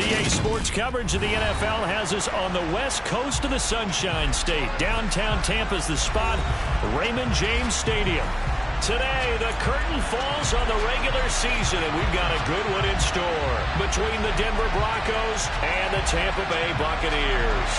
EA Sports coverage of the NFL has us on the west coast of the Sunshine State. Downtown Tampa's the spot, Raymond James Stadium. Today, the curtain falls on the regular season, and we've got a good one in store between the Denver Broncos and the Tampa Bay Buccaneers.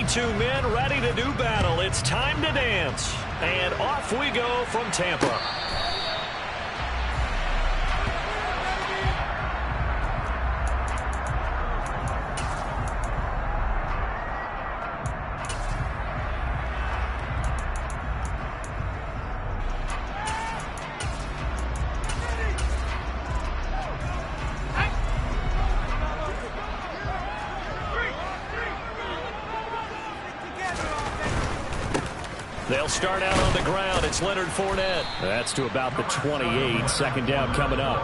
Two men ready to do battle. It's time to dance. And off we go from Tampa. They'll start out on the ground. It's Leonard Fournette. That's to about the 28. Second down coming up.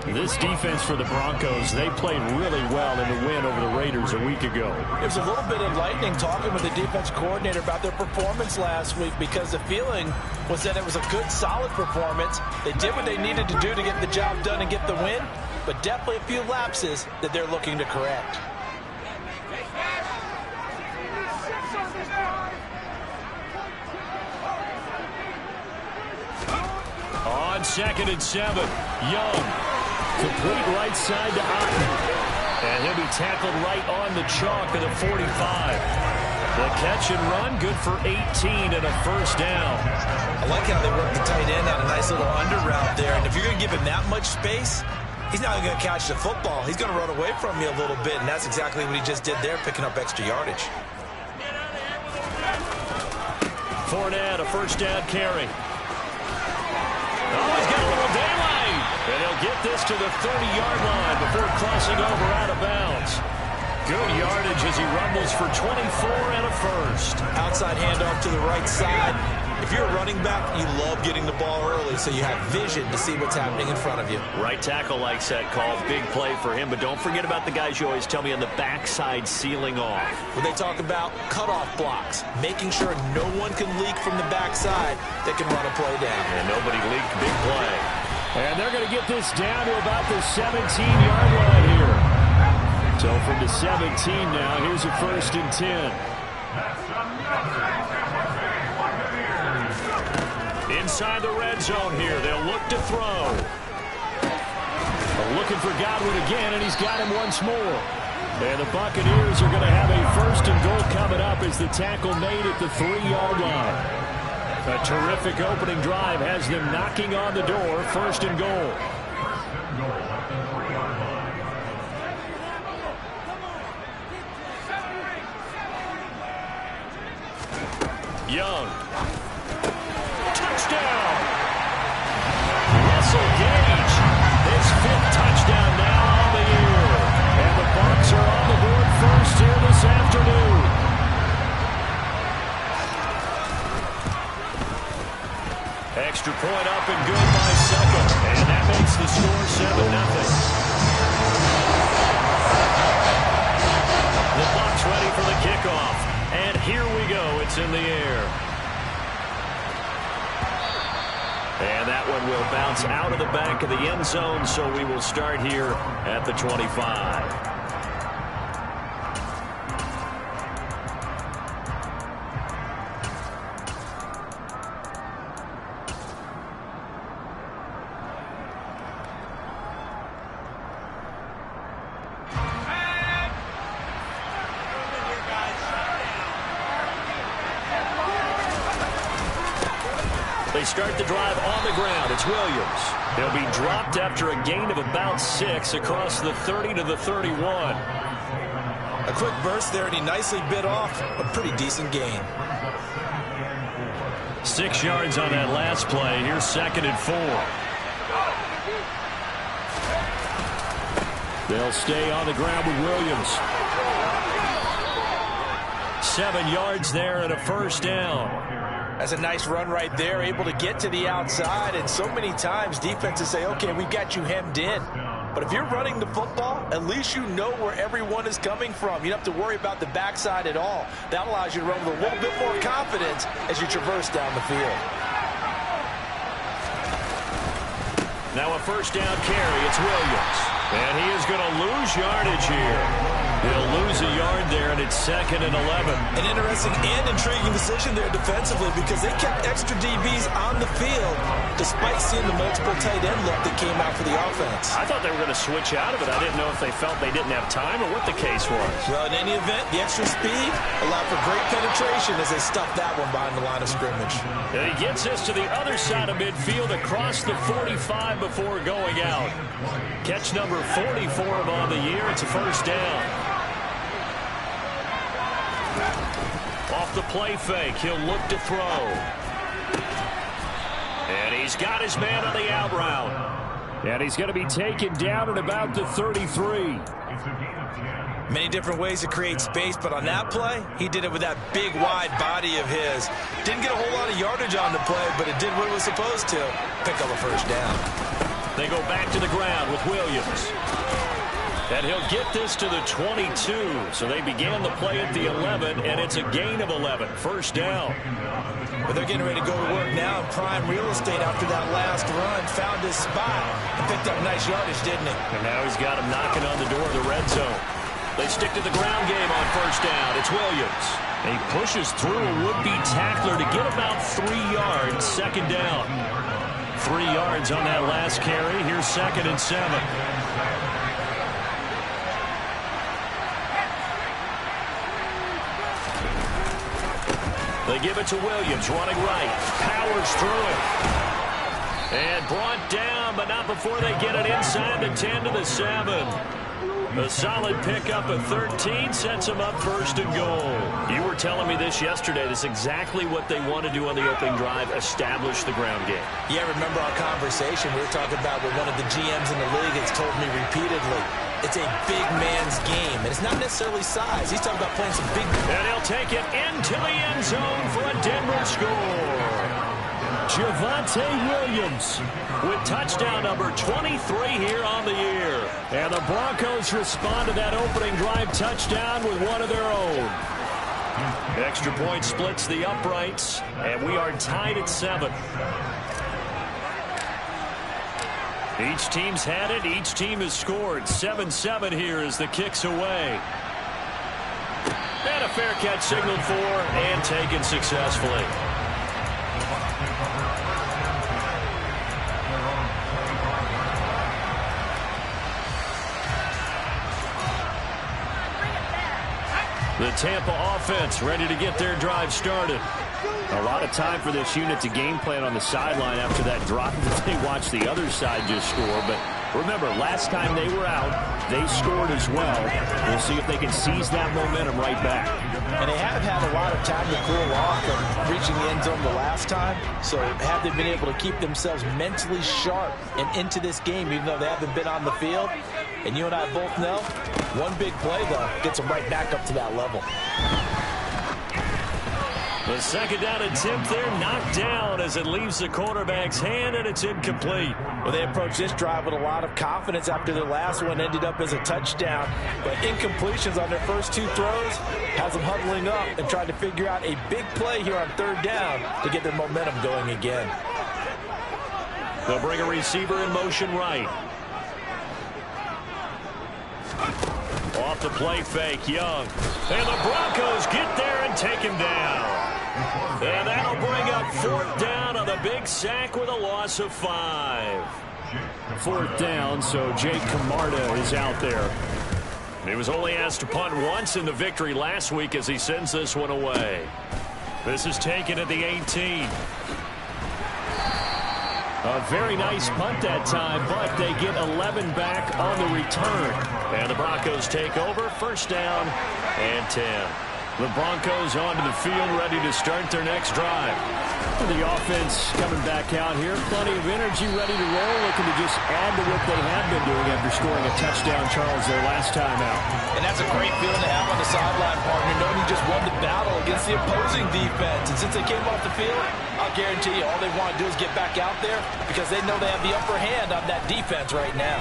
This defense for the Broncos, they played really well in the win over the Raiders a week ago. It was a little bit enlightening talking with the defense coordinator about their performance last week, because the feeling was that it was a good, solid performance. They did what they needed to do to get the job done and get the win, but definitely a few lapses that they're looking to correct. On 2nd and 7, Young. Complete right side to Otten. And he'll be tackled right on the chalk of the 45. The catch and run, good for 18 and a first down. I like how they work the tight end on a nice little under route there. And if you're going to give him that much space, he's not going to catch the football. He's going to run away from you a little bit, and that's exactly what he just did there, picking up extra yardage. Fournette, a first down carry. Oh, he's got a little daylight. And he'll get this to the 30-yard line before crossing over out of bounds. Good yardage as he rumbles for 24 and a first. Outside handoff to the right side. If you're a running back, you love getting the ball early so you have vision to see what's happening in front of you. Right tackle likes that call. Big play for him. But don't forget about the guys you always tell me on the backside sealing off. When they talk about cutoff blocks, making sure no one can leak from the backside that can run a play down. And nobody leaked. Big play. And they're going to get this down to about the 17-yard line here. So from the 17 now, here's a 1st and 10. Inside the red zone here, they'll look to throw. Looking for Godwin again, and he's got him once more. And the Buccaneers are going to have a 1st and goal coming up as the tackle made at the 3-yard line. A terrific opening drive has them knocking on the door, 1st and goal. Young. Touchdown! Russell Gage, his 5th touchdown now on the year. And the Bucs are on the board first here this afternoon. Extra point up and good by 2nd. And that makes the score 7-0. The Bucs ready for the kickoff. And here we go. It's in the air. And that one will bounce out of the back of the end zone, so we will start here at the 25. They start the drive on the ground. It's Williams. He'll be dropped after a gain of about 6 across the 30 to the 31. A quick burst there, and he nicely bit off a pretty decent gain. 6 yards on that last play. Here's 2nd and 4. They'll stay on the ground with Williams. 7 yards there and a 1st down. That's a nice run right there, able to get to the outside. And so many times defenses say, okay, we've got you hemmed in. But if you're running the football, at least you know where everyone is coming from. You don't have to worry about the backside at all. That allows you to run with a little bit more confidence as you traverse down the field. Now a first down carry. It's Williams. And he is going to lose yardage here. He'll lose a yard there, and it's 2nd and 11. An interesting and intriguing decision there defensively because they kept extra DBs on the field despite seeing the multiple tight end look that came out for the offense. I thought they were going to switch out of it. I didn't know if they felt they didn't have time or what the case was. Well, in any event, the extra speed allowed for great penetration as they stuffed that one behind the line of scrimmage. And he gets us to the other side of midfield across the 45 before going out. Catch number 44 on the year. It's a first down. Off the play fake, he'll look to throw. And he's got his man on the out route. And he's going to be taken down at about the 33. Many different ways to create space, but on that play, he did it with that big, wide body of his. Didn't get a whole lot of yardage on the play, but it did what it was supposed to. Pick up a first down. They go back to the ground with Williams. And he'll get this to the 22. So they began the play at the 11, and it's a gain of 11. First down. But they're getting ready to go to work now in prime real estate after that last run. Found his spot and picked up nice yardage, didn't he? And now he's got him knocking on the door of the red zone. They stick to the ground game on first down. It's Williams. And he pushes through a would-be tackler to get about 3 yards. Second down. 3 yards on that last carry. Here's 2nd and 7. They give it to Williams, running right. Powers through it. And brought down, but not before they get it inside the 10 to the 7. A solid pickup at 13 sets them up 1st and goal. You were telling me this yesterday. This is exactly what they want to do on the opening drive, establish the ground game. Yeah, remember our conversation. We were talking about what one of the GMs in the league has told me repeatedly. It's a big man's game, and it's not necessarily size. He's talking about playing some big... And he'll take it into the end zone for a Denver score. Javonte Williams with touchdown number 23 here on the year. And the Broncos respond to that opening drive touchdown with one of their own. Extra point splits the uprights, and we are tied at 7. Each team's had it. Each team has scored. 7-7 here as the kick's away. And a fair catch signaled for and taken successfully. The Tampa offense ready to get their drive started. A lot of time for this unit to game plan on the sideline after that drop that they watched the other side just score. But remember, last time they were out, they scored as well. We'll see if they can seize that momentum right back. And they have had a lot of time to cool off from reaching the end zone the last time. So have they been able to keep themselves mentally sharp and into this game, even though they haven't been on the field? And you and I both know, one big play, though, gets them right back up to that level. The second down attempt there knocked down as it leaves the quarterback's hand, and it's incomplete. Well, they approached this drive with a lot of confidence after their last one ended up as a touchdown. But incompletions on their first 2 throws has them huddling up and trying to figure out a big play here on 3rd down to get their momentum going again. They'll bring a receiver in motion right. Off the play fake, Young. And the Broncos get there and take him down. And that'll bring up 4th down on the big sack with a loss of 5. 4th down, so Jake Camarda is out there. He was only asked to punt once in the victory last week as he sends this one away. This is taken at the 18. A very nice punt that time, but they get 11 back on the return. And the Broncos take over, 1st down and 10. The Broncos onto the field, ready to start their next drive. The offense coming back out here. Plenty of energy, ready to roll, looking to just add to what they have been doing after scoring a touchdown, Charles, their last time out. And that's a great feeling to have on the sideline, partner, knowing you just won the battle against the opposing defense. And since they came off the field, I'll guarantee you all they want to do is get back out there because they know they have the upper hand on that defense right now.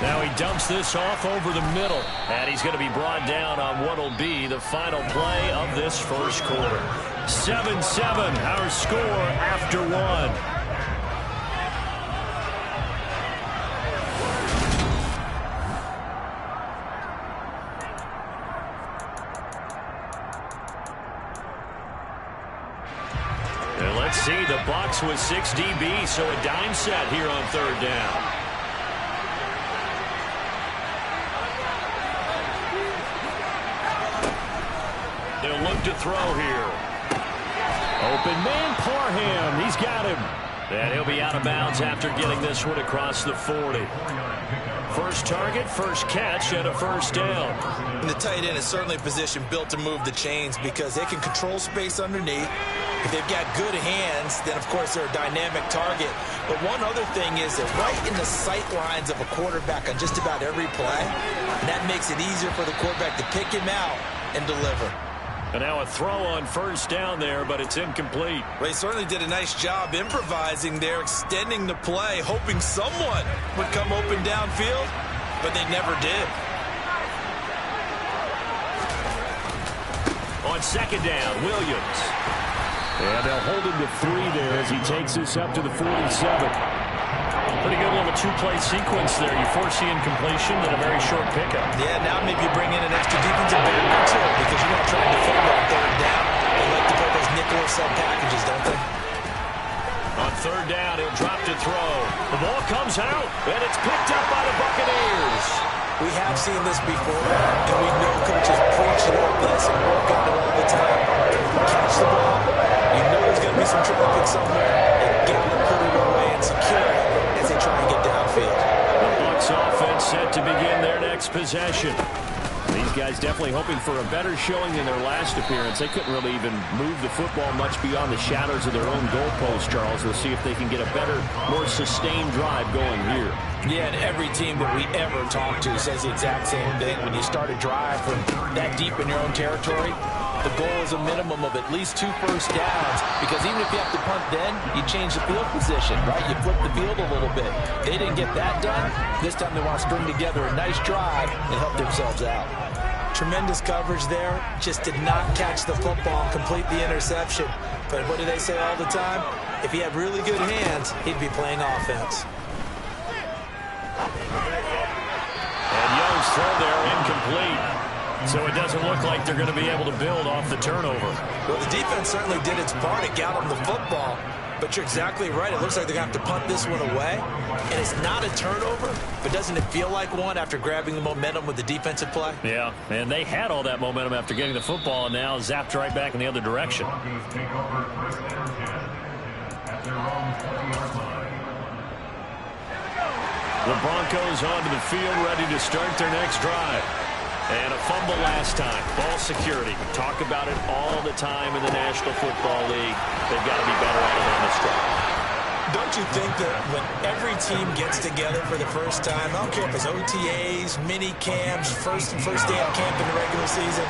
Now he dumps this off over the middle, and he's going to be brought down on what will be the final play of this first quarter. 7-7, our score after one. And let's see, the Bucs with 6 DB, so a dime set here on third down. They'll look to throw here. Open man, Parham. He's got him. And he'll be out of bounds after getting this one across the 40. First target, first catch, and a first down. And the tight end is certainly a position built to move the chains because they can control space underneath. If they've got good hands, then, of course, they're a dynamic target. But one other thing is they're right in the sight lines of a quarterback on just about every play. And that makes it easier for the quarterback to pick him out and deliver. And now a throw on first down there, but it's incomplete. They certainly did a nice job improvising there, extending the play, hoping someone would come open downfield, but they never did. On second down, Williams. And they'll hold him to 3 there as he takes this up to the 47. Pretty good little two-play sequence there. You force the incompletion and a very short pickup. Yeah, now maybe you bring in an extra defensive back or two because you're not trying to defend on third down. They like to play those nickel or sub packages, don't they? On third down, he'll drop to throw. The ball comes out, and it's picked up by the Buccaneers. We have seen this before, and we know coaches preach like this and work on it all the time. Catch the ball. You know there's going to be some traffic somewhere, and get it and put it away and secure it as they try and get downfield. The Bucs offense set to begin their next possession. These guys definitely hoping for a better showing in their last appearance. They couldn't really even move the football much beyond the shadows of their own goalpost, Charles. We'll see if they can get a better, more sustained drive going here. Yeah, and every team that we ever talk to says the exact same thing. When you start a drive from that deep in your own territory, the goal is a minimum of at least 2 first downs, because even if you have to punt then, you change the field position, right? You flip the field a little bit. They didn't get that done. This time they want to string together a nice drive and help themselves out. Tremendous coverage there. Just did not catch the football and complete the interception. But what do they say all the time? If he had really good hands, he'd be playing offense. And Young's throw there incomplete. So it doesn't look like they're going to be able to build off the turnover. Well, the defense certainly did its part. It got them the football. But you're exactly right. It looks like they're going to have to punt this one away. And it's not a turnover, but doesn't it feel like one after grabbing the momentum with the defensive play? Yeah, and they had all that momentum after getting the football, and now zapped right back in the other direction. The Broncos onto the field, ready to start their next drive. And a fumble last time. Ball security. We talk about it all the time in the National Football League. They've got to be better at it on this drive. Don't you think that when every team gets together for the first time, I don't care if it's OTAs, mini camps, first day of camp in the regular season,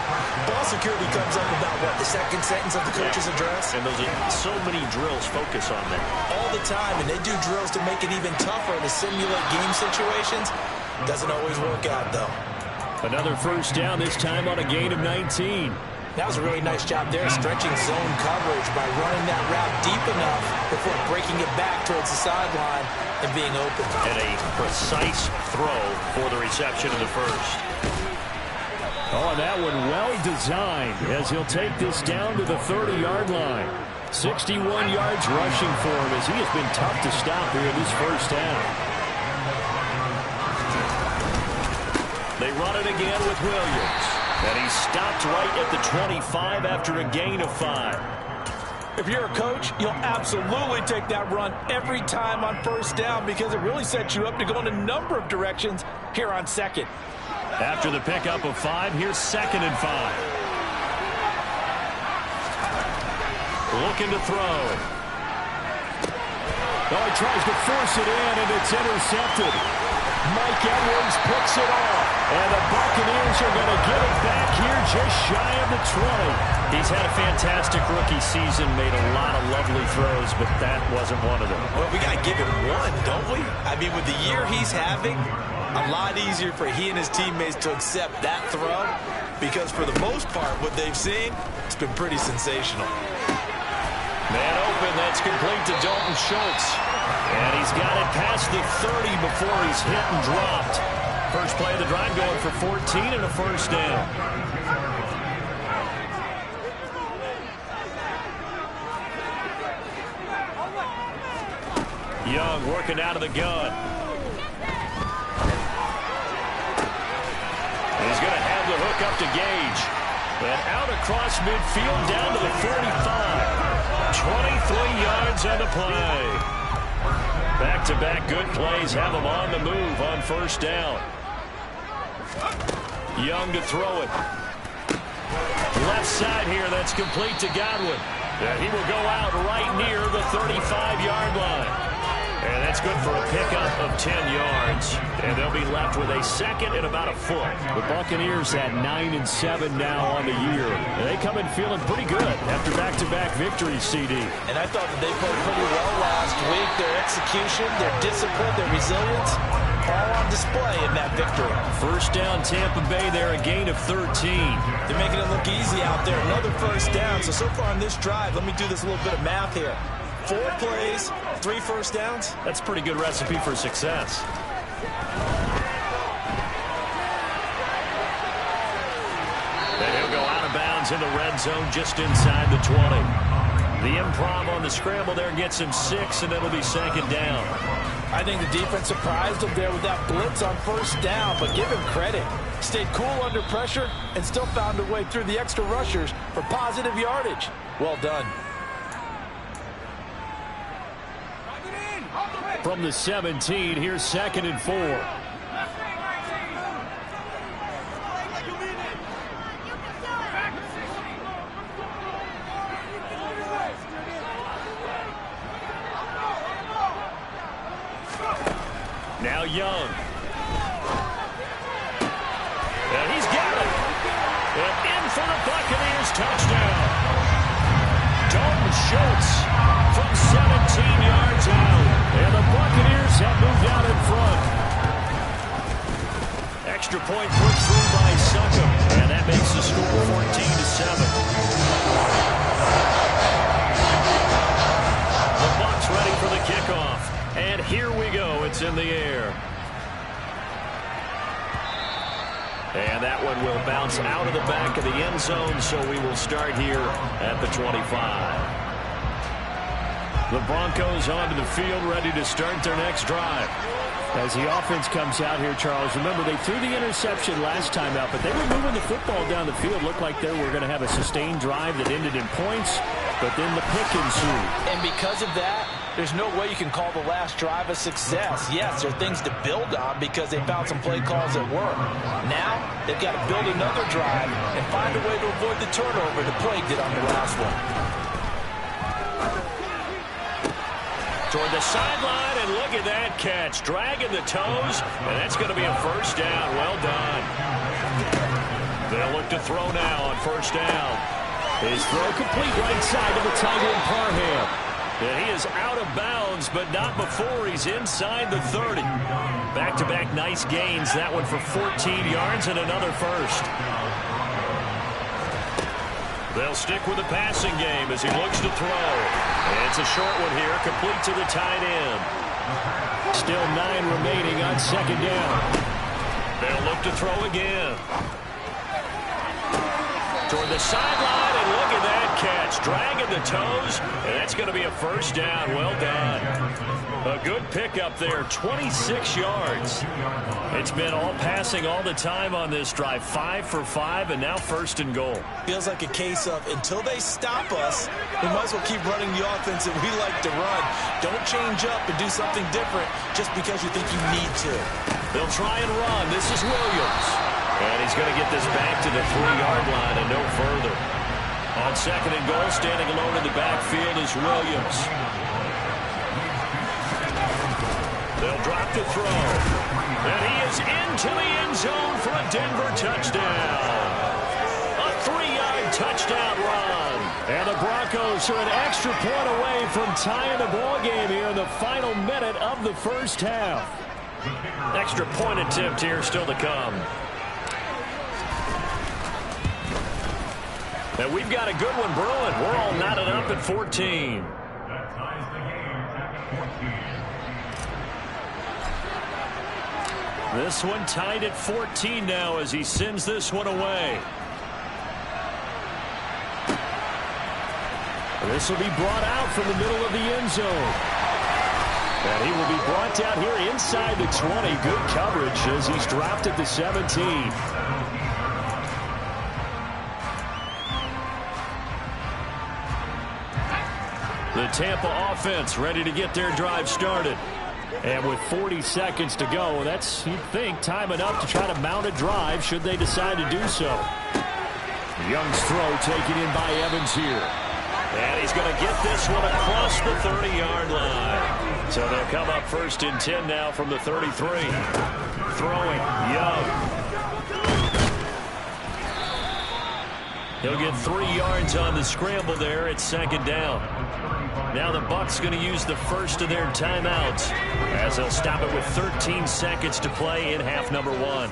ball security comes up about, what, the second sentence of the coach's address? And those are so many drills focus on that. All the time, and they do drills to make it even tougher to simulate game situations. Doesn't always work out, though. Another first down, this time on a gain of 19. That was a really nice job there, stretching zone coverage by running that route deep enough before breaking it back towards the sideline and being open. And a precise throw for the reception in the first. Oh, that one well designed as he'll take this down to the 30-yard line. 61 yards rushing for him as he has been tough to stop here in this first down. They run it again with Williams. And he's stopped right at the 25 after a gain of 5. If you're a coach, you'll absolutely take that run every time on first down because it really sets you up to go in a number of directions here on second. After the pickup of 5, here's 2nd and 5. Looking to throw. Oh, he tries to force it in, and it's intercepted. Mike Edwards picks it off. And the Buccaneers are going to get it back here just shy of the 20. He's had a fantastic rookie season, made a lot of lovely throws, but that wasn't one of them. Well, we got to give him one, don't we? I mean, with the year he's having, a lot easier for he and his teammates to accept that throw, because for the most part, what they've seen, it's been pretty sensational. Man open, that's complete to Dalton Schultz. And he's got it past the 30 before he's hit and dropped. First play of the drive going for 14 and a first down. Young working out of the gun. He's going to have the hook up to Gage. And out across midfield down to the 45. 23 yards on the play. Back-to-back good plays have him on the move on first down. Young to throw it. Left side here, that's complete to Godwin. And he will go out right near the 35-yard line. And that's good for a pickup of 10 yards. And they'll be left with a 2nd and about a foot. The Buccaneers at 9-7 now on the year. And they come in feeling pretty good after back-to-back victories, CD. And I thought that they played pretty well last week. Their execution, their discipline, their resilience, all on display in that victory. First down, Tampa Bay there, a gain of 13. They're making it look easy out there. Another first down. So far on this drive, let me do this little bit of math here. 4 plays, 3 first downs. That's a pretty good recipe for success. And he'll go out of bounds in the red zone just inside the 20. The improv on the scramble there gets him 6, and it'll be 2nd down. I think the defense surprised him there with that blitz on first down, but give him credit. Stayed cool under pressure and still found a way through the extra rushers for positive yardage. Well done. From the 17, here's 2nd and 4. Now Young. And he's got it. And in for the Buccaneers touchdown. Dalton Schultz from 17 yards out. And the Buccaneers have moved out in front. Extra point put through by Succop. And that makes the score 14-7. The Bucs ready for the kickoff. And here we go. It's in the air. And that one will bounce out of the back of the end zone, so we will start here at the 25. The Broncos onto the field, ready to start their next drive. As the offense comes out here, Charles, remember they threw the interception last time out, but they were moving the football down the field. Looked like they were going to have a sustained drive that ended in points, but then the pick ensued. And because of that, there's no way you can call the last drive a success. Yes, there are things to build on because they found some play calls that work. Now, they've got to build another drive and find a way to avoid the turnover the plague did on the last one. Toward the sideline, and look at that catch. Dragging the toes, and that's going to be a first down. Well done. They'll look to throw now on first down. His throw complete right side to the tight end Parham. And he is out of bounds, but not before he's inside the 30. Back-to-back nice gains. That one for 14 yards and another first. They'll stick with the passing game as he looks to throw. And it's a short one here, complete to the tight end. Still 9 remaining on second down. They'll look to throw again. Toward the sideline, and look at that catch. Dragging the toes, and that's going to be a first down. Well done. A good pickup there, 26 yards. It's been all passing all the time on this drive. 5 for 5, and now first and goal. Feels like a case of until they stop us, we might as well keep running the offense that we like to run. Don't change up and do something different just because you think you need to. They'll try and run. This is Williams. And he's going to get this back to the 3-yard line and no further. On 2nd and goal, standing alone in the backfield is Williams. They'll drop to throw. And he is into the end zone for a Denver touchdown. A 3-yard touchdown run. And the Broncos are an extra point away from tying the ball game here in the final minute of the first half. Extra point attempt here still to come. And we've got a good one brewing. We're all knotted up at 14. This one tied at 14 now as he sends this one away. This will be brought out from the middle of the end zone. And he will be brought down here inside the 20. Good coverage as he's dropped at the 17. The Tampa offense ready to get their drive started. And with 40 seconds to go, that's, you'd think, time enough to try to mount a drive should they decide to do so. Young's throw taken in by Evans here. And he's going to get this one across the 30-yard line. So they'll come up 1st and 10 now from the 33. Throwing, Young. He'll get 3 yards on the scramble there at 2nd down. Now the Bucs going to use the first of their timeouts as they'll stop it with 13 seconds to play in half number 1.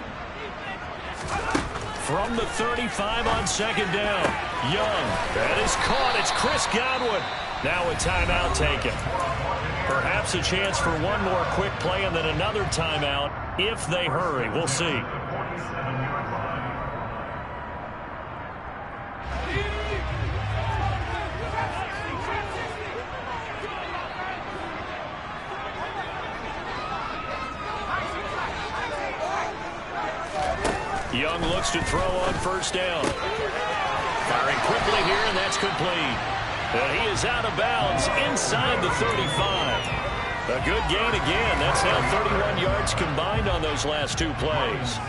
From the 35 on 2nd down, Young. That is caught. It's Chris Godwin. Now a timeout taken. Perhaps a chance for one more quick play and then another timeout if they hurry. We'll see. Young looks to throw on 1st down. Firing quickly here, and that's complete. And he is out of bounds inside the 35. A good gain again. That's now 31 yards combined on those last 2 plays.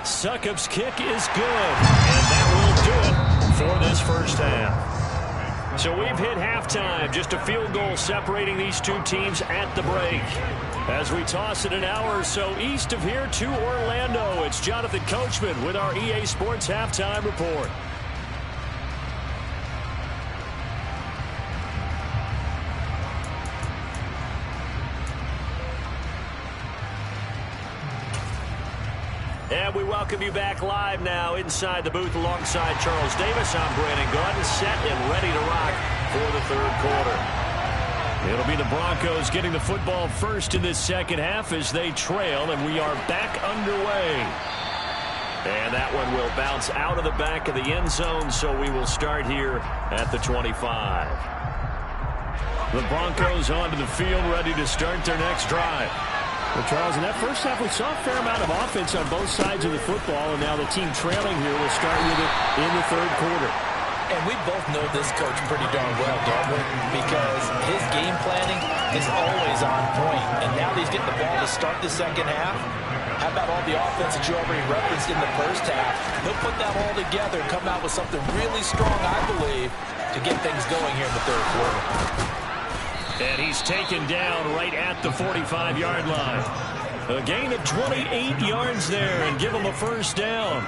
Succop's kick is good, and that will do it for this first half. So we've hit halftime, just a field goal separating these 2 teams at the break. As we toss it an hour or so east of here to Orlando, it's Jonathan Coachman with our EA Sports Halftime Report. And we welcome you back live now inside the booth alongside Charles Davis. I'm Brandon Gaudin, set and ready to rock for the 3rd quarter. It'll be the Broncos getting the football first in this second half as they trail, and we are back underway. And that one will bounce out of the back of the end zone, so we will start here at the 25. The Broncos onto the field, ready to start their next drive. Well, Charles, in that first half, we saw a fair amount of offense on both sides of the football, and now the team trailing here will start with it in the 3rd quarter. And we both know this coach pretty darn well, don't we? Because his game planning is always on point. And now that he's getting the ball to start the second half, how about all the offense that you already referenced in the first half? He'll put that all together and come out with something really strong, I believe, to get things going here in the 3rd quarter. And he's taken down right at the 45-yard line. A gain of 28 yards there and give him a 1st down.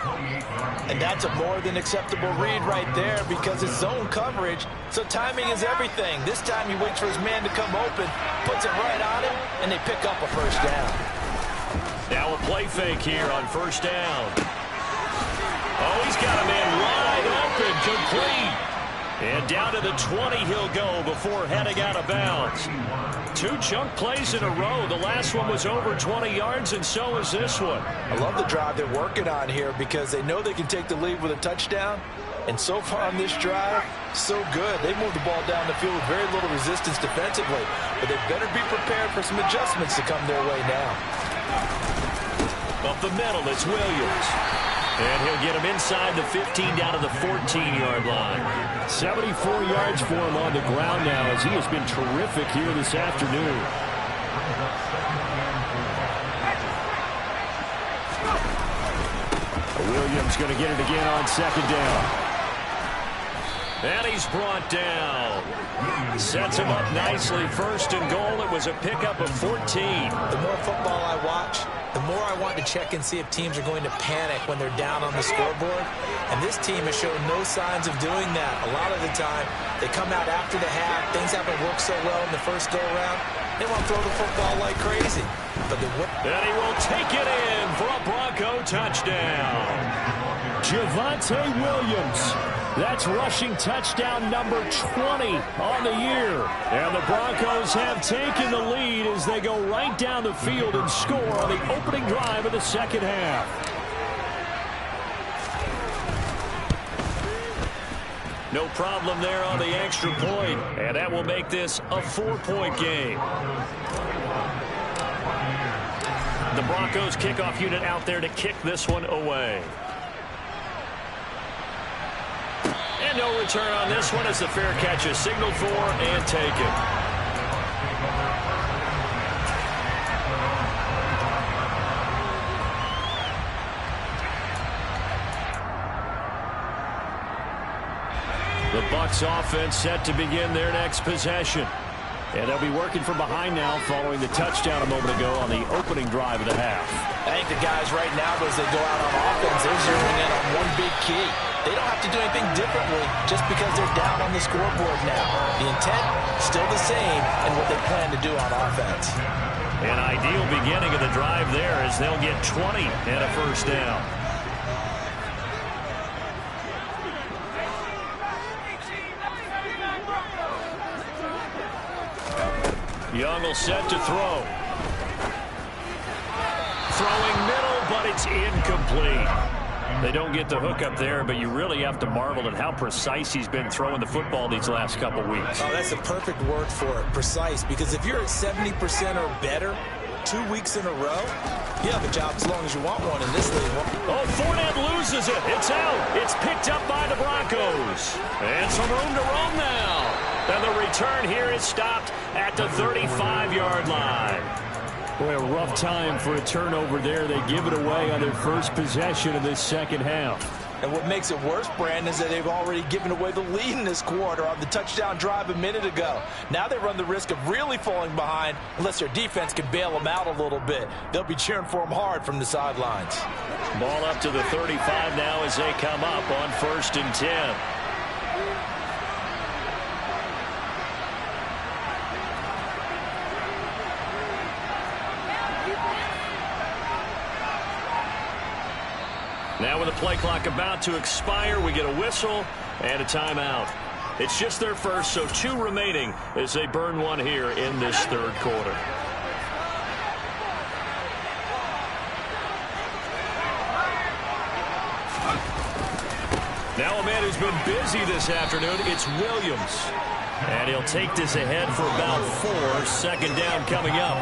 And that's a more than acceptable read right there because it's zone coverage, so timing is everything. This time he waits for his man to come open, puts it right on him, and they pick up a 1st down. Now a play fake here on 1st down. Oh, he's got a man wide open, complete. And down to the 20 he'll go before heading out of bounds. 2 chunk plays in a row. The last one was over 20 yards, and so is this one. I love the drive they're working on here because they know they can take the lead with a touchdown. And so far on this drive, so good. They moved the ball down the field with very little resistance defensively. But they better be prepared for some adjustments to come their way now. Up the middle, it's Williams. And he'll get him inside the 15 down to the 14-yard line. 74 yards for him on the ground now as he has been terrific here this afternoon. Williams going to get it again on second down. And he's brought down. Sets him up nicely. First and goal. It was a pickup of 14. The more football I watch, the more I want to check and see if teams are going to panic when they're down on the scoreboard. And this team has shown no signs of doing that. A lot of the time, they come out after the half. Things haven't worked so well in the first go-around. They want to throw the football like crazy. But and he will take it in for a Bronco touchdown. Javonte Williams. That's rushing touchdown number 20 on the year. And the Broncos have taken the lead as they go right down the field and score on the opening drive of the second half. No problem there on the extra point, and that will make this a 4-point game. The Broncos kickoff unit out there to kick this one away. And no return on this one as the fair catch is signaled for and taken. The Bucs offense set to begin their next possession. And they'll be working from behind now following the touchdown a moment ago on the opening drive of the half. I think the guys right now, as they go out on offense, they're zeroing in on one big key. They don't have to do anything differently just because they're down on the scoreboard now. The intent, still the same in what they plan to do on offense. An ideal beginning of the drive there as they'll get 20 and a first down. Young will set to throw. Throwing middle, but it's incomplete. They don't get the hook up there, but you really have to marvel at how precise he's been throwing the football these last couple weeks. Oh, that's a perfect word for it, precise, because if you're at 70% or better 2 weeks in a row, you have a job as long as you want one in this league. Oh, Fournette loses it. It's out. It's picked up by the Broncos. And some room to roam now. And the return here is stopped at the 35-yard line. Boy, a rough time for a turnover there. They give it away on their first possession of this second half. And what makes it worse, Brandon, is that they've already given away the lead in this quarter on the touchdown drive a minute ago. Now they run the risk of really falling behind unless their defense can bail them out a little bit. They'll be cheering for them hard from the sidelines. Ball up to the 35 now as they come up on 1st and 10. Now with the play clock about to expire, we get a whistle and a timeout. It's just their first, so 2 remaining as they burn one here in this third quarter. Now a man who's been busy this afternoon, it's Williams. And he'll take this ahead for about 4. Second down coming up.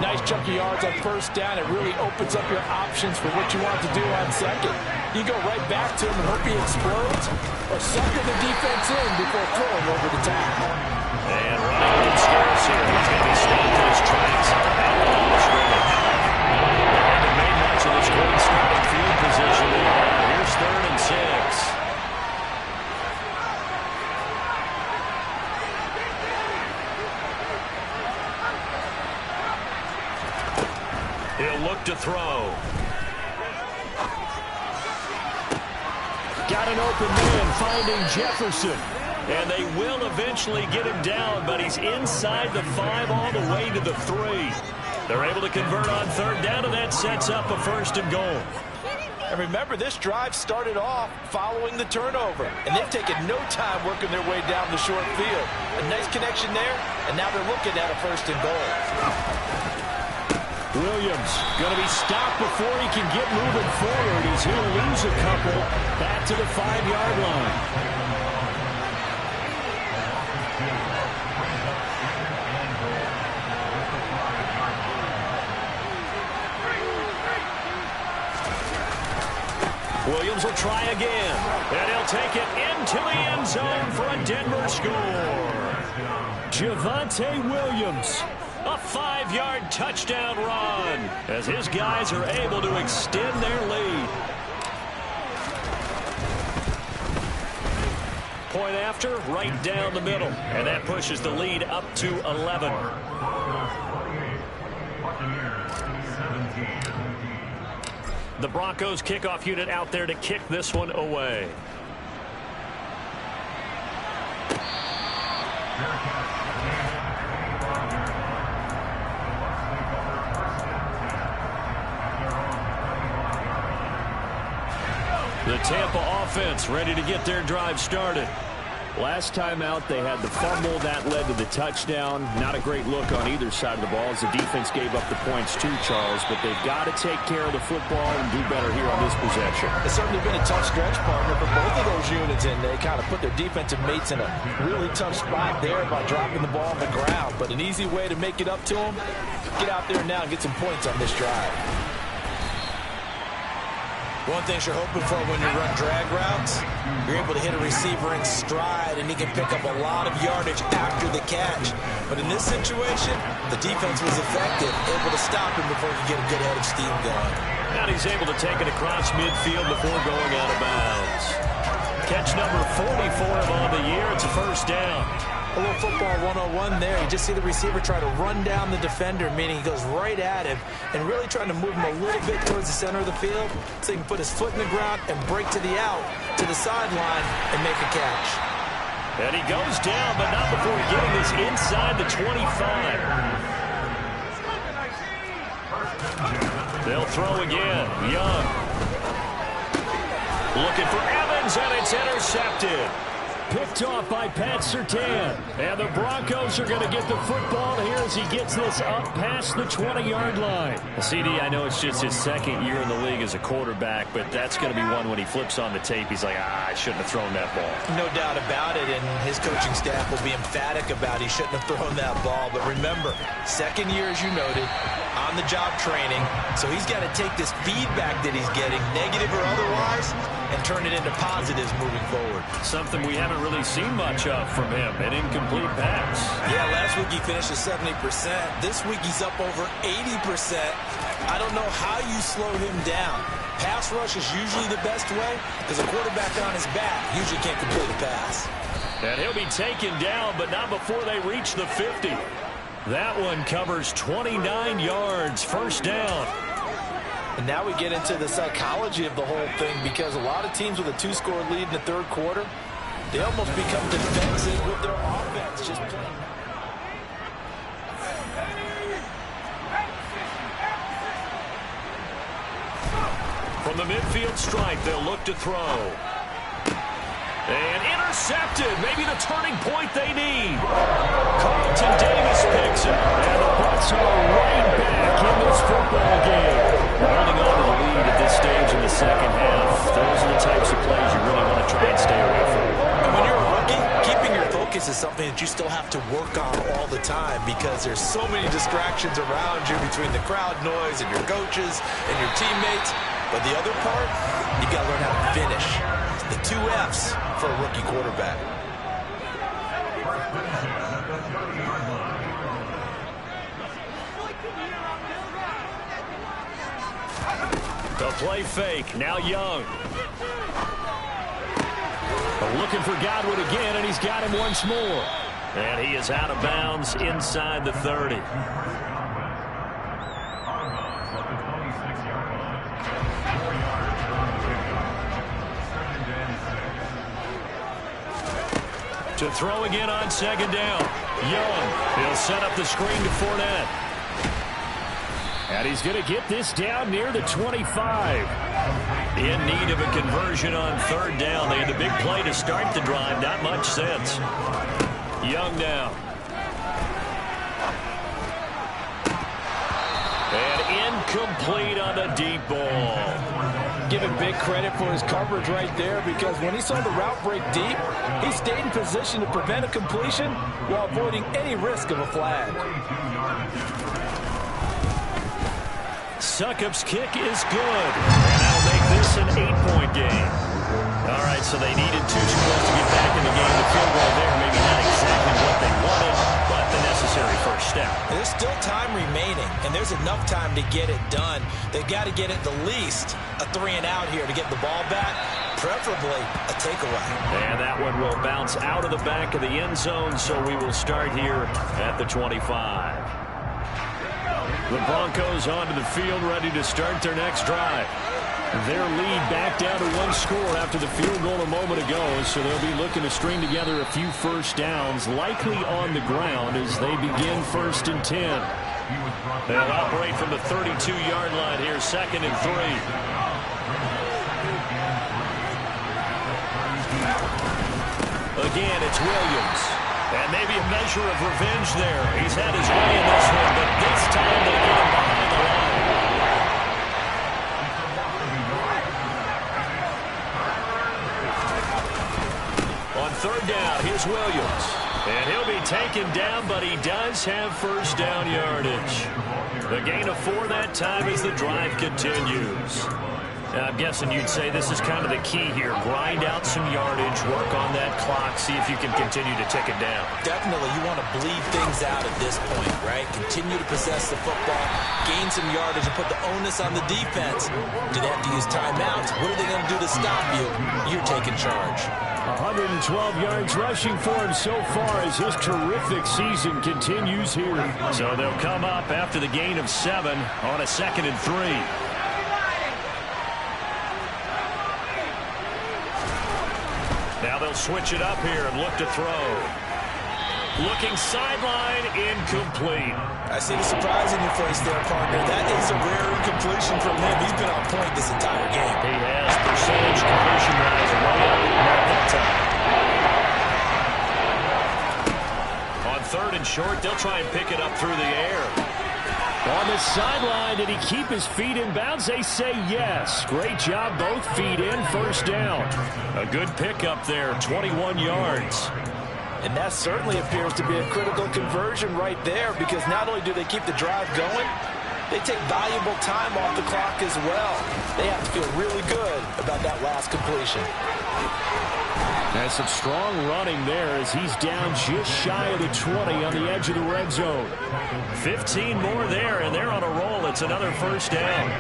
Nice chunk of yards on first down. It really opens up your options for what you want to do on second. You go right back to him and hope he explodes, or sucker the defense in before throwing over the top. And running good scares here. He's going to be stopped in his tracks out on the scrimmage. They haven't made much of this great starting field position. Here's 3rd and 6. He'll look to throw. Got an open man finding Jefferson. And they will eventually get him down, but he's inside the 5 all the way to the 3. They're able to convert on 3rd down, and that sets up a 1st and goal. And remember, this drive started off following the turnover, and they've taken no time working their way down the short field. A nice connection there, and now they're looking at a 1st and goal. Williams going to be stopped before he can get moving forward. He's going to lose a couple back to the 5-yard line. Williams will try again, and he'll take it into the end zone for a Denver score. Javonte Williams. A 5-yard touchdown run as his guys are able to extend their lead. point after, right down the middle. And that pushes the lead up to 11. The Broncos kickoff unit out there to kick this one away. The Tampa offense ready to get their drive started. Last time out, they had the fumble that led to the touchdown. Not a great look on either side of the ball as the defense gave up the points too, Charles. But they've got to take care of the football and do better here on this possession. It's certainly been a tough stretch, partner, for both of those units, and they kind of put their defensive mates in a really tough spot there by dropping the ball on the ground. But an easy way to make it up to them, get out there now and get some points on this drive. One thing you're hoping for when you run drag routes, you're able to hit a receiver in stride, and he can pick up a lot of yardage after the catch. But in this situation, the defense was effective, able to stop him before he could get a good head of steam going. And he's able to take it across midfield before going out of bounds. Catch number 44 on the year. It's a first down. A little football 101 there. You just see the receiver try to run down the defender, meaning he goes right at him and really trying to move him a little bit towards the center of the field so he can put his foot in the ground and break to the out, to the sideline, and make a catch. And he goes down, but not before getting this inside the 25. They'll throw again. Young. Looking for Evans, and it's intercepted. Picked off by Pat Surtain. And the Broncos are going to get the football here as he gets this up past the 20-yard line. CD, I know it's just his second year in the league as a quarterback, but that's going to be one when he flips on the tape. He's like, I shouldn't have thrown that ball. No doubt about it, and his coaching staff will be emphatic about he shouldn't have thrown that ball. But remember, second year, as you noted, on-the-job training, so he's got to take this feedback that he's getting, negative or otherwise, and turn it into positives moving forward. Something we haven't really seen much of from him, an incomplete pass. Yeah, last week he finished at 70%. This week he's up over 80%. I don't know how you slow him down. Pass rush is usually the best way because a quarterback on his back usually can't complete a pass. And he'll be taken down, but not before they reach the 50. That one covers 29 yards, first down. And now we get into the psychology of the whole thing, because a lot of teams with a two-score lead in the third quarter, they almost become defensive with their offense. Just playing. From the midfield stripe, they'll look to throw. And intercepted. Maybe the turning point they need. Carlton Davis picks it. And the Bucs are right back in this football game. Holding on to the lead at this stage in the second half. Those are the types of plays you really want to try and stay away from. And when you're a rookie, keeping your focus is something that you still have to work on all the time, because there's so many distractions around you between the crowd noise and your coaches and your teammates. But the other part, you've got to learn how to finish. The two F's for a rookie quarterback. The play fake. Now Young. Looking for Godwin again, and he's got him once more. And he is out of bounds inside the 30. To throw again on second down. Young. He'll set up the screen to Fournette. And he's going to get this down near the 25. In need of a conversion on third down. They had the big play to start the drive. Not much sense. Young now. And incomplete on the deep ball. Give him big credit for his coverage right there, because when he saw the route break deep, he stayed in position to prevent a completion while avoiding any risk of a flag. Succop's kick is good. And that'll make this an 8-point game. All right, so they needed 2 scores to get back in the game. The field goal there, maybe not exactly what they wanted, but the necessary first step. There's still time remaining, and there's enough time to get it done. They've got to get at the least a 3-and-out here to get the ball back. preferably a takeaway. And that one will bounce out of the back of the end zone, so we will start here at the 25. The Broncos onto the field, ready to start their next drive. Their lead back down to one score after the field goal a moment ago, so they'll be looking to string together a few first downs, likely on the ground as they begin 1st and 10. They'll operate from the 32-yard line here, 2nd and 3. Again, it's Williams. And maybe a measure of revenge there. He's had his way in this one, but this time they get him behind the line. On 3rd down, here's Williams. And he'll be taken down, but he does have first down yardage. The gain of 4 that time as the drive continues. I'm guessing you'd say this is kind of the key here. Grind out some yardage, work on that clock, see if you can continue to tick it down. Definitely, you want to bleed things out at this point, right? Continue to possess the football, gain some yardage, and put the onus on the defense. Do they have to use timeouts? What are they going to do to stop you? You're taking charge. 112 yards rushing for him so far as his terrific season continues here. So they'll come up after the gain of 7 on a 2nd and 3. Now they'll switch it up here and look to throw. Looking sideline, incomplete. I see the surprise in your face there, partner. That is a rare incompletion from him. He's been on point this entire game. He has percentage completion-wise way up, not that time. On 3rd and short, they'll try and pick it up through the air. On the sideline, did he keep his feet in bounds? They say yes. Great job, both feet in, first down. A good pickup there, 21 yards. And that certainly appears to be a critical conversion right there, because not only do they keep the drive going, they take valuable time off the clock as well. They have to feel really good about that last completion. That's some strong running there as he's down just shy of the 20 on the edge of the red zone. 15 more there, and they're on a roll. It's another first down.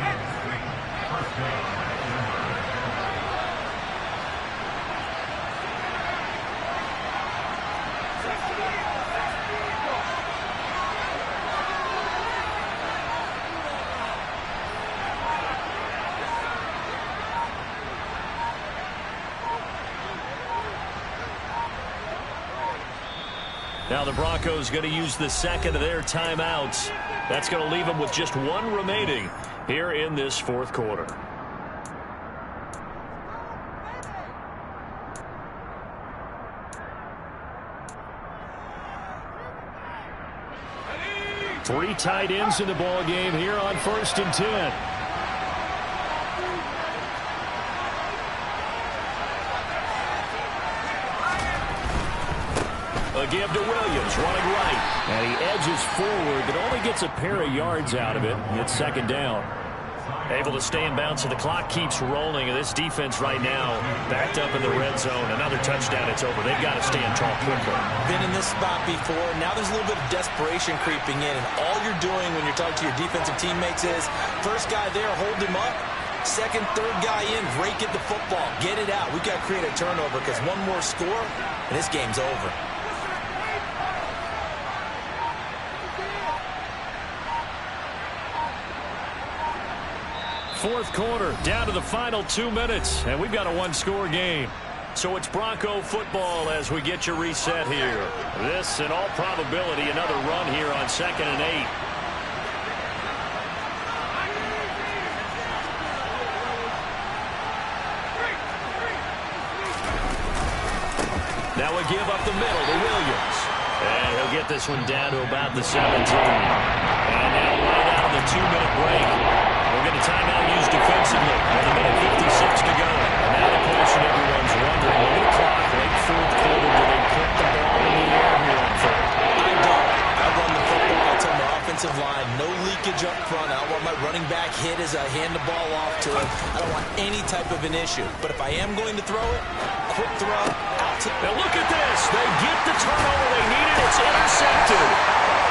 Now the Broncos going to use the 2nd of their timeouts. That's going to leave them with just 1 remaining here in this 4th quarter. Three tight ends in the ball game here on 1st and 10. A give to Williams, running right. And he edges forward, but only gets a pair of yards out of it. It's 2nd down. Able to stay in bounds, so the clock keeps rolling. And this defense right now backed up in the red zone. Another touchdown, it's over. They've got to stand tall quickly. Been in this spot before. Now there's a little bit of desperation creeping in. And all you're doing when you're talking to your defensive teammates is, first guy there, hold him up. 2nd, 3rd guy in, break it the football. Get it out. We've got to create a turnover because one more score, and this game's over. Fourth quarter, down to the final 2 minutes, and we've got a 1-score game. So it's Bronco football as we get you reset here. This, in all probability, another run here on 2nd and 8. Now we give up the middle to Williams. And he'll get this one down to about the 17. And now right out of the 2-minute break. We're going to timeout used defensively with a minute 56 to go. And now the question everyone's wondering, look at the clock, late 4th quarter, do they put the ball in the air here on 3rd? I don't. I run the football. I tell my offensive line, no leakage up front. I don't want my running back hit as I hand the ball off to him. I don't want any type of an issue. But if I am going to throw it, quick throw out to... Now look at this. They get the turnover they needed. It's intercepted.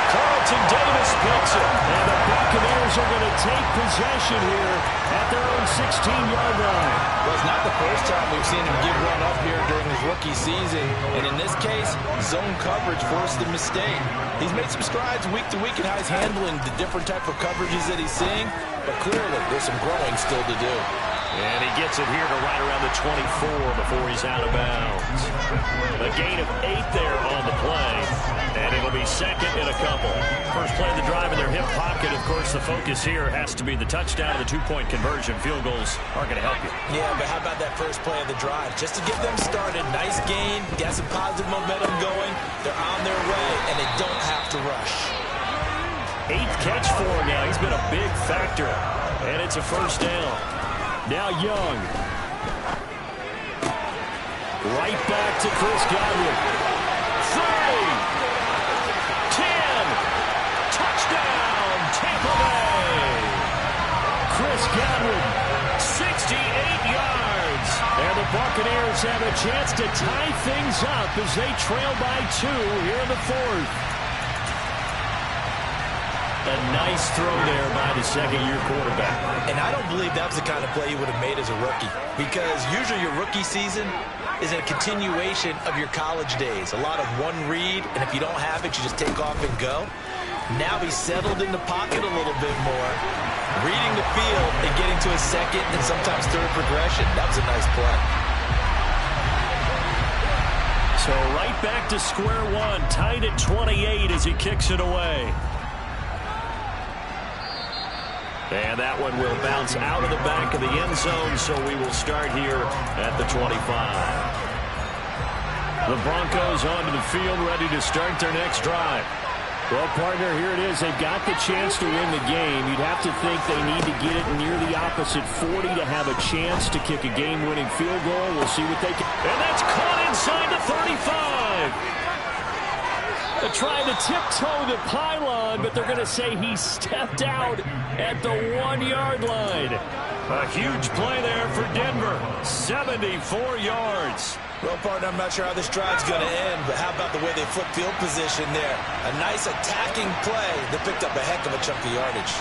Carlton Davis picks it. And the Buccaneers are going to take possession here at their own 16-yard line. Well, it's not the first time we've seen him give one up here during his rookie season. And in this case, zone coverage forced the mistake. He's made some strides week to week in how he's handling the different type of coverages that he's seeing. But clearly, there's some growing still to do. And he gets it here to right around the 24 before he's out of bounds. A gain of 8 there on the play. And it'll be second in a couple. First play of the drive in their hip pocket. Of course, the focus here has to be the touchdown and the two-point conversion. Field goals aren't going to help you. Yeah, but how about that first play of the drive? Just to get them started. Nice gain. Got some positive momentum going. They're on their way, and they don't have to rush. 8th catch for him now. He's been a big factor. And it's a first down. Now Young. Right back to Chris Godwin. 30. 10. Touchdown, Tampa Bay. Chris Godwin, 68 yards. And the Buccaneers have a chance to tie things up as they trail by 2 here in the 4th. A nice throw there by the second-year quarterback. And I don't believe that was the kind of play he would have made as a rookie, because usually your rookie season is a continuation of your college days. A lot of one read, and if you don't have it, you just take off and go. Now he's settled in the pocket a little bit more, reading the field and getting to a second and sometimes third progression. That was a nice play. So right back to square one, tied at 28 as he kicks it away. And that one will bounce out of the back of the end zone, so we will start here at the 25. The Broncos onto the field, ready to start their next drive. Well, partner, here it is. They've got the chance to win the game. You'd have to think they need to get it near the opposite 40 to have a chance to kick a game-winning field goal. We'll see what they can. And that's caught inside the 35. They're trying to tiptoe the pylon, but they're going to say he stepped out at the 1-yard line. A huge play there for Denver. 74 yards. Well, partner, I'm not sure how this drive's going to end, but how about the way they flip field position there? A nice attacking play that picked up a heck of a chunk of yardage.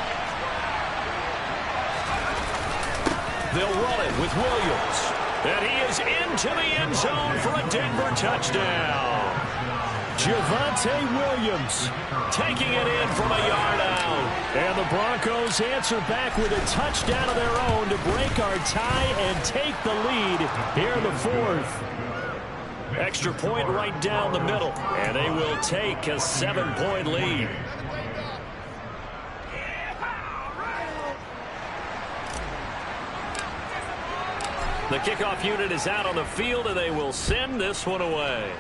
They'll run it with Williams. And he is into the end zone for a Denver touchdown. Javonte Williams taking it in from a yard out. And the Broncos answer back with a touchdown of their own to break our tie and take the lead here in the 4th. Extra point right down the middle, and they will take a 7-point lead. The kickoff unit is out on the field, and they will send this one away.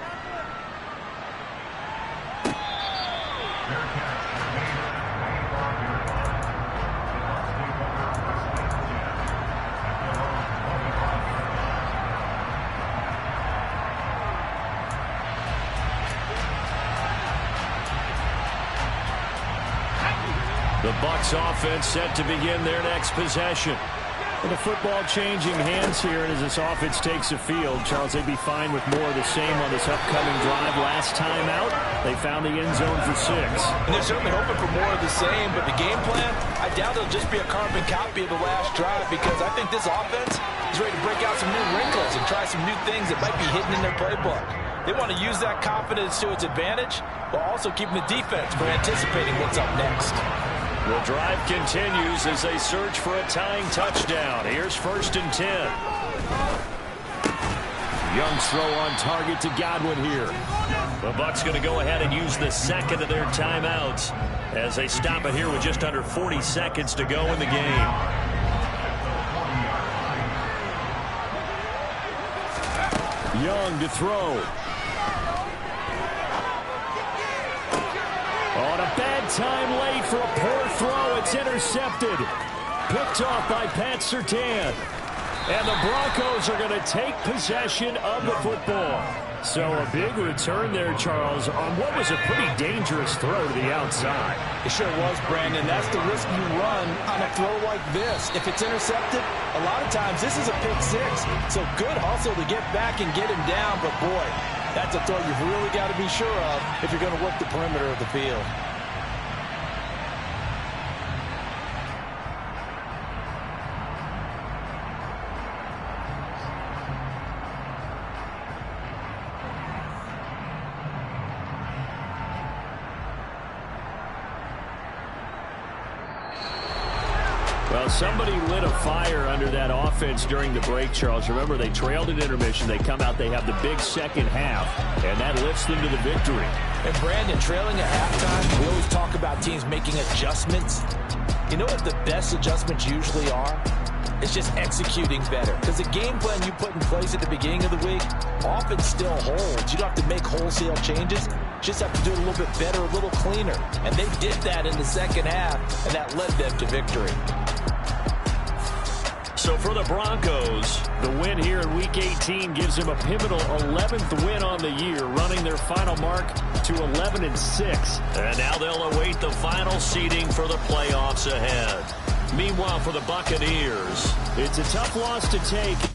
The Bucs offense set to begin their next possession. With the football changing hands here, and as this offense takes the field, Charles, they'd be fine with more of the same on this upcoming drive. Last time out, they found the end zone for 6. And they're certainly hoping for more of the same, but the game plan, I doubt it'll just be a carbon copy of the last drive, because I think this offense is ready to break out some new wrinkles and try some new things that might be hidden in their playbook. They want to use that confidence to its advantage, while also keeping the defense from anticipating what's up next. The drive continues as they search for a tying touchdown. Here's 1st and 10. Young's throw on target to Godwin here. The Bucs going to go ahead and use the second of their timeouts as they stop it here with just under 40 seconds to go in the game. Young to throw. On a bad time late for a poor throw. It's intercepted. Picked off by Pat Surtain. And the Broncos are going to take possession of the football. So a big return there, Charles, on what was a pretty dangerous throw to the outside. It sure was, Brandon. That's the risk you run on a throw like this. If it's intercepted, a lot of times this is a pick 6. So good hustle to get back and get him down. But, boy, that's a throw you've really got to be sure of if you're going to work the perimeter of the field. somebody lit a fire under that offense during the break, Charles. Remember, they trailed at intermission. They come out, they have the big second half, and that lifts them to the victory. And Brandon, trailing at halftime, we always talk about teams making adjustments. You know what the best adjustments usually are? It's just executing better. Because the game plan you put in place at the beginning of the week often still holds. You don't have to make wholesale changes. You just have to do it a little bit better, a little cleaner. And they did that in the second half, and that led them to victory. So for the Broncos, the win here in Week 18 gives them a pivotal 11th win on the year, running their final mark to 11-6. And now they'll await the final seeding for the playoffs ahead. Meanwhile, for the Buccaneers, it's a tough loss to take.